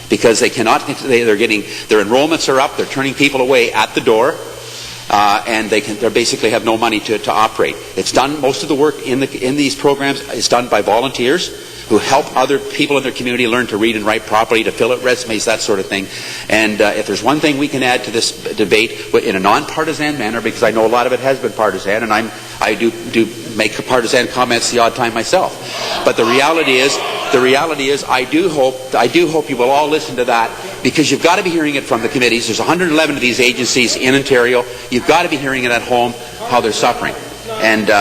because they cannot. Their enrollments are up. They're turning people away at the door. And they basically have no money to operate. It's done. Most of the work in these programs is done by volunteers who help other people in their community learn to read and write properly, to fill out resumes, that sort of thing. And if there's one thing we can add to this debate in a non-partisan manner, because I know a lot of it has been partisan, and I do make partisan comments the odd time myself. But the reality is, I do hope you will all listen to that, because you've got to be hearing it from the committees. There's 111 of these agencies in Ontario. You've got to be hearing it at home, how they're suffering. And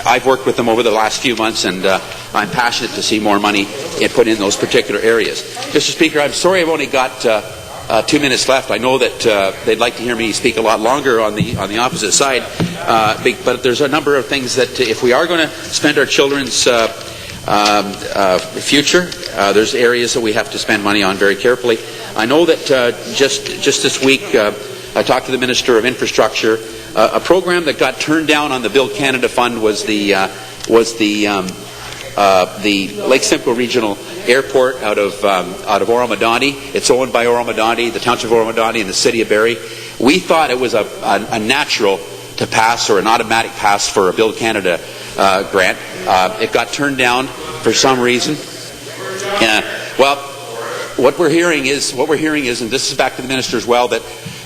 I've worked with them over the last few months, and I'm passionate to see more money put in those particular areas. Mr. Speaker, I'm sorry I've only got 2 minutes left. I know that they'd like to hear me speak a lot longer on the opposite side, but there's a number of things that if we are going to spend our children's future, there's areas that we have to spend money on very carefully. I know that just this week I talked to the Minister of Infrastructure. A program that got turned down on the Build Canada Fund was the Lake Simcoe Regional Airport out of Oromadani. It's owned by Oromadani, the Township of Oromadani, and the City of Barrie. We thought it was a natural to pass, or an automatic pass, for a Build Canada grant. It got turned down for some reason. Well, what we're hearing is, and this is back to the Minister as well,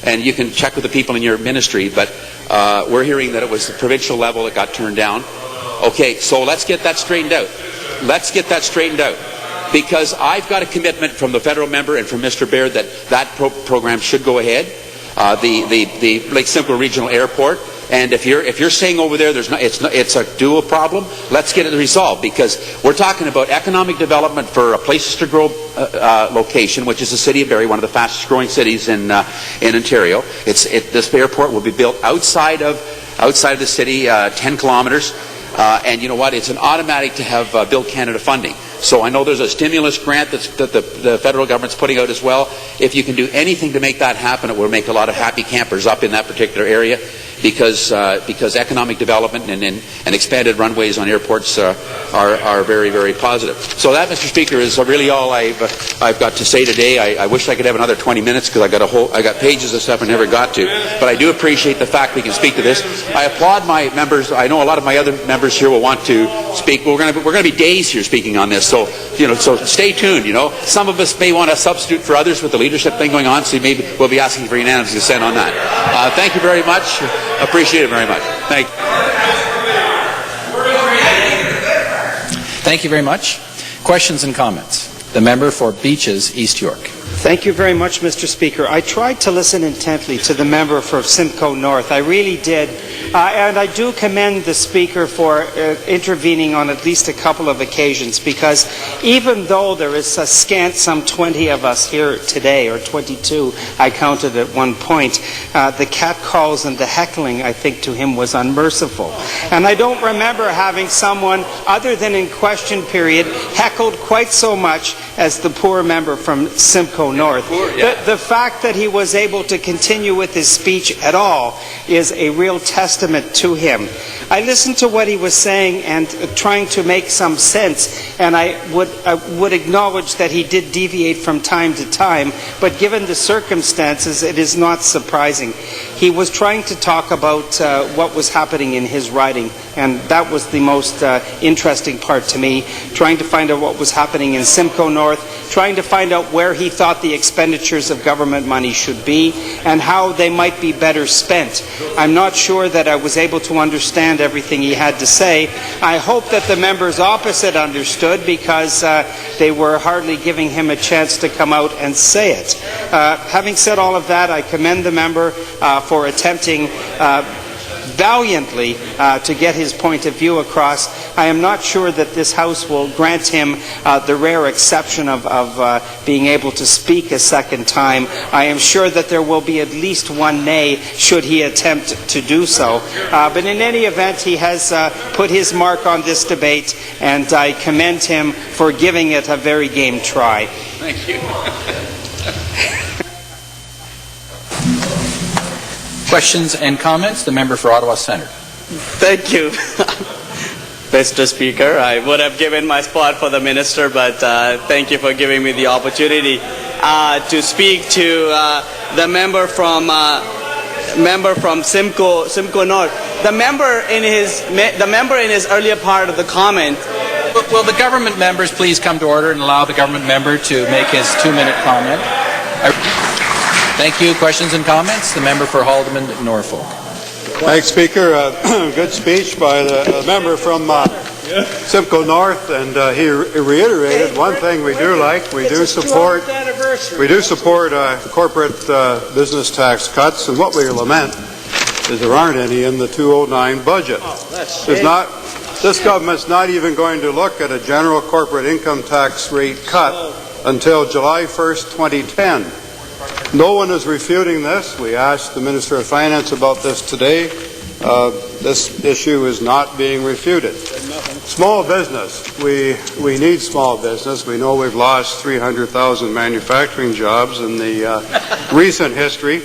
and you can check with the people in your ministry, but we're hearing that it was the provincial level that got turned down. Okay, so let's get that straightened out. Because I've got a commitment from the federal member and from Mr. Baird that program should go ahead. The Lake Simcoe Regional Airport. And if you're saying over there it's a dual problem, let's get it resolved, because we're talking about economic development for a Places to Grow location, which is the City of Barrie, one of the fastest growing cities in Ontario. This airport will be built outside of the city, 10 kilometers, and you know what? It's an automatic to have Build Canada funding. So I know there's a stimulus grant that the federal government's putting out as well. If you can do anything to make that happen, it will make a lot of happy campers up in that particular area, because economic development and expanded runways on airports are very, very positive. So that, Mr. Speaker, is really all I've got to say today. I wish I could have another 20 minutes, because I got pages of stuff I never got to. But I do appreciate the fact we can speak to this. I applaud my members. I know a lot of my other members here will want to speak. We're going to be days here speaking on this. So stay tuned. Some of us may want to substitute for others with the leadership thing going on. So maybe we'll be asking for unanimous consent on that. Thank you very much. Appreciate it very much. Thank you. Thank you very much. Questions and comments. The member for Beaches, East York. Thank you very much, Mr. Speaker. I tried to listen intently to the member for Simcoe North. I really did. And I do commend the Speaker for intervening on at least a couple of occasions, because even though there is a scant some 20 of us here today, or 22, I counted at one point, the catcalls and the heckling, I think, to him was unmerciful. And I don't remember having someone, other than in question period, heckled quite so much as the poor member from Simcoe North. The fact that he was able to continue with his speech at all is a real testament to him. I listened to what he was saying and trying to make some sense, and I would acknowledge that he did deviate from time to time, but given the circumstances, it is not surprising. He was trying to talk about what was happening in his riding, and that was the most interesting part to me, trying to find out what was happening in Simcoe North, trying to find out where he thought the expenditures of government money should be and how they might be better spent. I'm not sure that I was able to understand everything he had to say. I hope that the members opposite understood, because they were hardly giving him a chance to come out and say it. Having said all of that, I commend the member for attempting valiantly to get his point of view across. I am not sure that this House will grant him the rare exception of being able to speak a second time. I am sure that there will be at least one nay should he attempt to do so. But in any event, he has put his mark on this debate, and I commend him for giving it a very game try. Thank you. Questions and comments. The member for Ottawa Centre. Thank you. Mr. Speaker. I would have given my spot for the minister, but thank you for giving me the opportunity to speak to the member from Simcoe North. The member in his earlier part of the comment. Will the government members please come to order and allow the government member to make his 2-minute comment? Thank you. Questions and comments? The member for Haldeman Norfolk. Thanks, Speaker. Good speech by the member from Simcoe North, and he reiterated one thing we do like. We do support corporate business tax cuts, and what we lament is there aren't any in the 2009 budget. This government's not even going to look at a general corporate income tax rate cut until July 1st, 2010. No one is refuting this. We asked the Minister of Finance about this today. This issue is not being refuted. Small business. We need small business. We know we've lost 300,000 manufacturing jobs in the recent history.